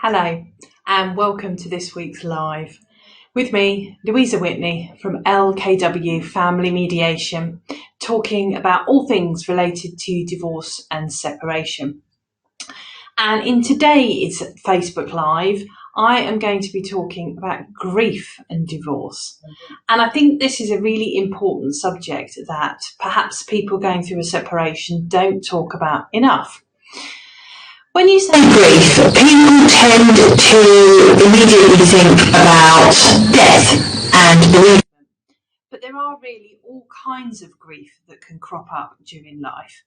Hello and welcome to this week's live. With me, Louisa Whitney from LKW Family Mediation, talking about all things related to divorce and separation. And in today's Facebook Live, I am going to be talking about grief and divorce. And I think this is a really important subject that perhaps people going through a separation don't talk about enough. When you say grief, people tend to immediately think about death and bereavement. But there are really all kinds of grief that can crop up during life.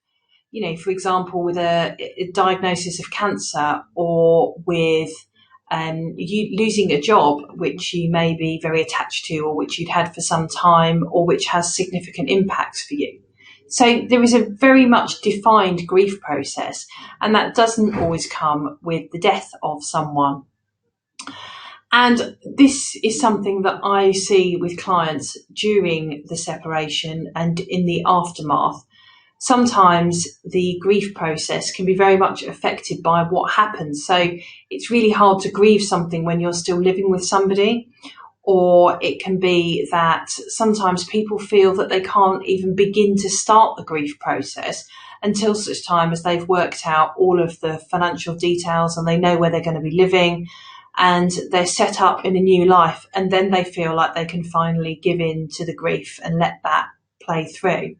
You know, for example, with a diagnosis of cancer, or with you losing a job which you may be very attached to, or which you'd had for some time, or which has significant impacts for you. So there is a very much defined grief process, and that doesn't always come with the death of someone. And this is something that I see with clients during the separation and in the aftermath. Sometimes the grief process can be very much affected by what happens. So it's really hard to grieve something when you're still living with somebody. Or it can be that sometimes people feel that they can't even begin to start the grief process until such time as they've worked out all of the financial details and they know where they're going to be living and they're set up in a new life. And then they feel like they can finally give in to the grief and let that play through.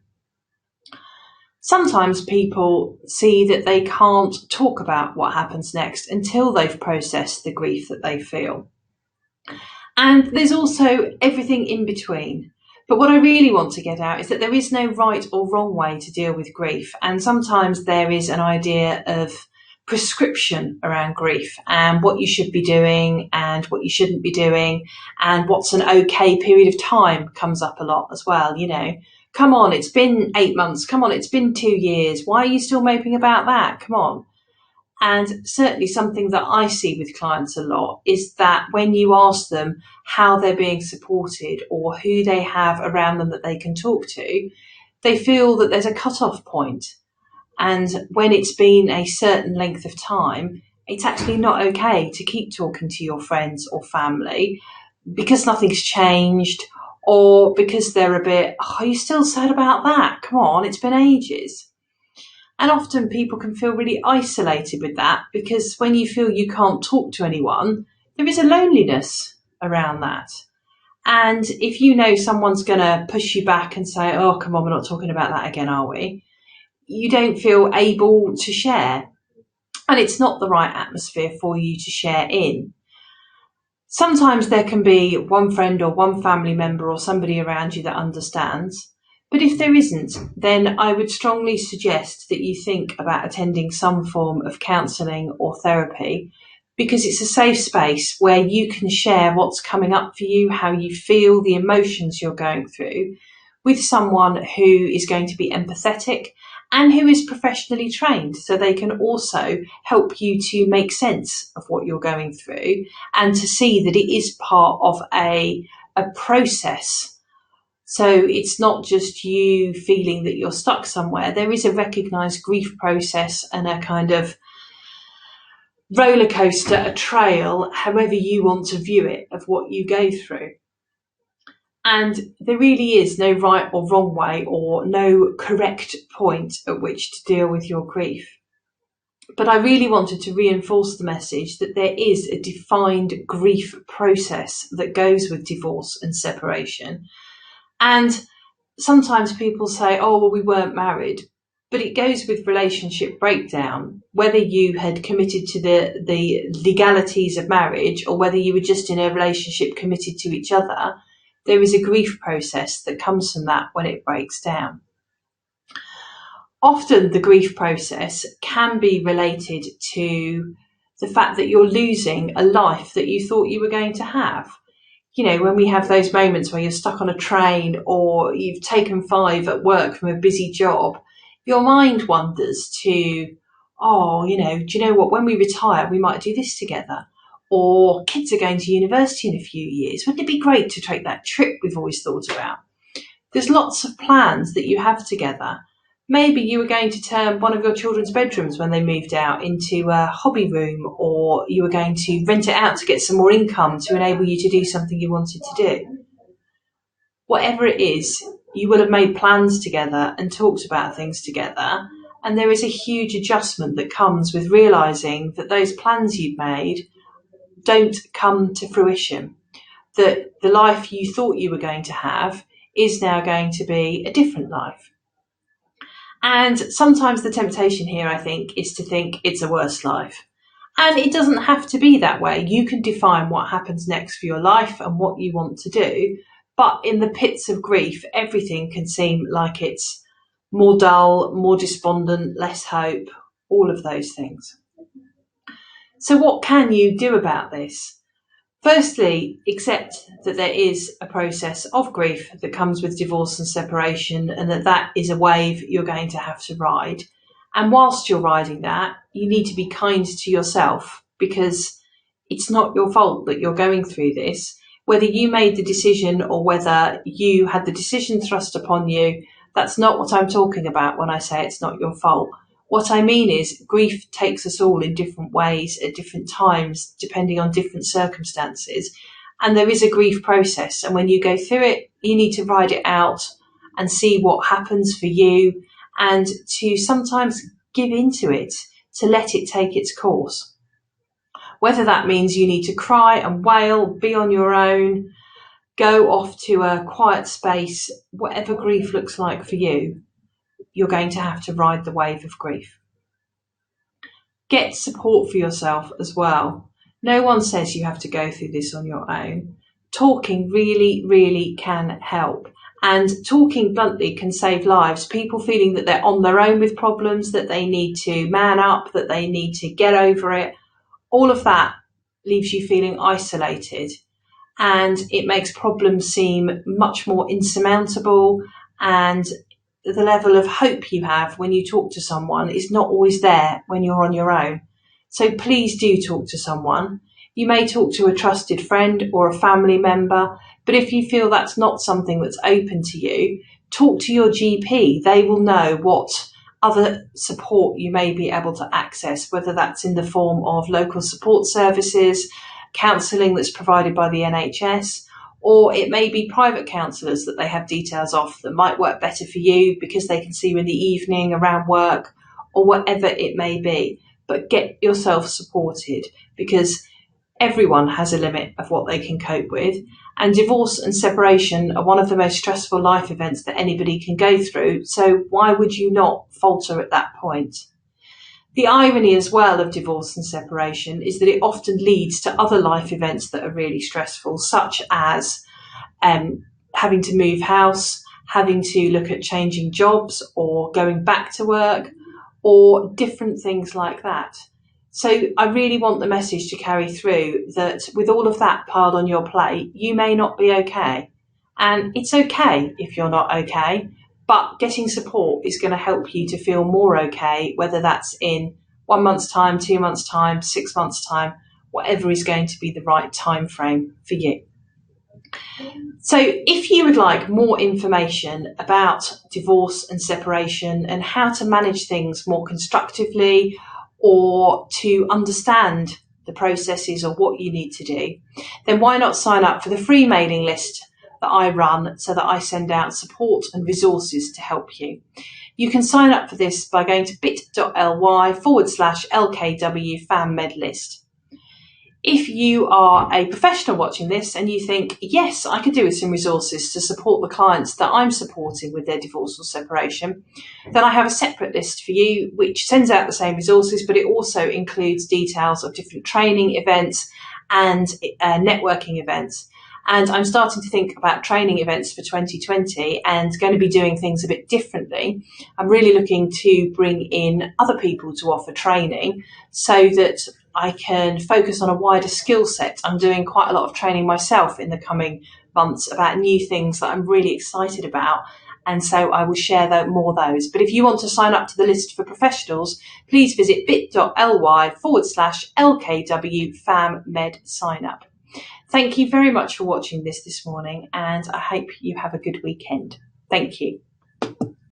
Sometimes people see that they can't talk about what happens next until they've processed the grief that they feel. And there's also everything in between. But what I really want to get out is that there is no right or wrong way to deal with grief. And sometimes there is an idea of prescription around grief and what you should be doing and what you shouldn't be doing and what's an okay period of time comes up a lot as well. You know, come on, it's been 8 months. Come on, it's been 2 years. Why are you still moping about that? Come on. And certainly something that I see with clients a lot is that when you ask them how they're being supported or who they have around them that they can talk to, they feel that there's a cut-off point. And when it's been a certain length of time, it's actually not okay to keep talking to your friends or family because nothing's changed, or because they're a bit, oh, are you still sad about that? Come on, it's been ages. And often people can feel really isolated with that, because when you feel you can't talk to anyone, there is a loneliness around that. And if you know someone's going to push you back and say, oh, come on, we're not talking about that again, are we? You don't feel able to share. And it's not the right atmosphere for you to share in. Sometimes there can be one friend or one family member or somebody around you that understands. But if there isn't, then I would strongly suggest that you think about attending some form of counselling or therapy, because it's a safe space where you can share what's coming up for you, how you feel, the emotions you're going through, with someone who is going to be empathetic and who is professionally trained, so they can also help you to make sense of what you're going through and to see that it is part of a process. So it's not just you feeling that you're stuck somewhere. There is a recognised grief process and a kind of roller coaster, a trail, however you want to view it, of what you go through. And there really is no right or wrong way or no correct point at which to deal with your grief. But I really wanted to reinforce the message that there is a defined grief process that goes with divorce and separation. And sometimes people say, oh, well, we weren't married, but it goes with relationship breakdown. Whether you had committed to the legalities of marriage or whether you were just in a relationship committed to each other, there is a grief process that comes from that when it breaks down. Often the grief process can be related to the fact that you're losing a life that you thought you were going to have. You know, when we have those moments where you're stuck on a train or you've taken 5 at work from a busy job, your mind wanders to, oh, you know, do you know what, when we retire, we might do this together. Or kids are going to university in a few years. Wouldn't it be great to take that trip we've always thought about? There's lots of plans that you have together, Maybe you were going to turn one of your children's bedrooms when they moved out into a hobby room, or you were going to rent it out to get some more income to enable you to do something you wanted to do. Whatever it is, you will have made plans together and talked about things together, and there is a huge adjustment that comes with realising that those plans you've made don't come to fruition, that the life you thought you were going to have is now going to be a different life. And sometimes the temptation here, I think, is to think it's a worse life. And it doesn't have to be that way. You can define what happens next for your life and what you want to do. But in the pits of grief, everything can seem like it's more dull, more despondent, less hope, all of those things. So what can you do about this? Firstly, accept that there is a process of grief that comes with divorce and separation, and that is a wave you're going to have to ride. And whilst you're riding that, you need to be kind to yourself, because it's not your fault that you're going through this. Whether you made the decision or whether you had the decision thrust upon you, that's not what I'm talking about when I say it's not your fault. What I mean is grief takes us all in different ways at different times, depending on different circumstances. And there is a grief process. And when you go through it, you need to ride it out and see what happens for you, and to sometimes give into it, to let it take its course. Whether that means you need to cry and wail, be on your own, go off to a quiet space, whatever grief looks like for you, you're going to have to ride the wave of grief. Get support for yourself as well. No one says you have to go through this on your own. Talking really, really can help. And talking bluntly can save lives. People feeling that they're on their own with problems, that they need to man up, that they need to get over it. All of that leaves you feeling isolated. And it makes problems seem much more insurmountable, and the level of hope you have when you talk to someone is not always there when you're on your own. So please do talk to someone. You may talk to a trusted friend or a family member, but if you feel that's not something that's open to you, talk to your GP. They will know what other support you may be able to access, whether that's in the form of local support services, counselling that's provided by the NHS, or it may be private counsellors that they have details of that might work better for you because they can see you in the evening around work, or whatever it may be. But get yourself supported, because everyone has a limit of what they can cope with. And divorce and separation are one of the most stressful life events that anybody can go through. So why would you not falter at that point? The irony as well of divorce and separation is that it often leads to other life events that are really stressful, such as having to move house, having to look at changing jobs or going back to work, or different things like that. So I really want the message to carry through that with all of that piled on your plate, you may not be okay. And it's okay if you're not okay. But getting support is going to help you to feel more okay, whether that's in 1 month's time, 2 months' time, 6 months' time, whatever is going to be the right time frame for you. So if you would like more information about divorce and separation and how to manage things more constructively, or to understand the processes or what you need to do, then why not sign up for the free mailing list that I run, so that I send out support and resources to help you. You can sign up for this by going to bit.ly/LKW Family Med list. If you are a professional watching this and you think, yes, I could do with some resources to support the clients that I'm supporting with their divorce or separation, then I have a separate list for you which sends out the same resources, but it also includes details of different training events and networking events. And I'm starting to think about training events for 2020 and going to be doing things a bit differently. I'm really looking to bring in other people to offer training so that I can focus on a wider skill set. I'm doing quite a lot of training myself in the coming months about new things that I'm really excited about. And so I will share more of those. But if you want to sign up to the list for professionals, please visit bit.ly/LKW Fam Med sign up. Thank you very much for watching this morning, and I hope you have a good weekend. Thank you.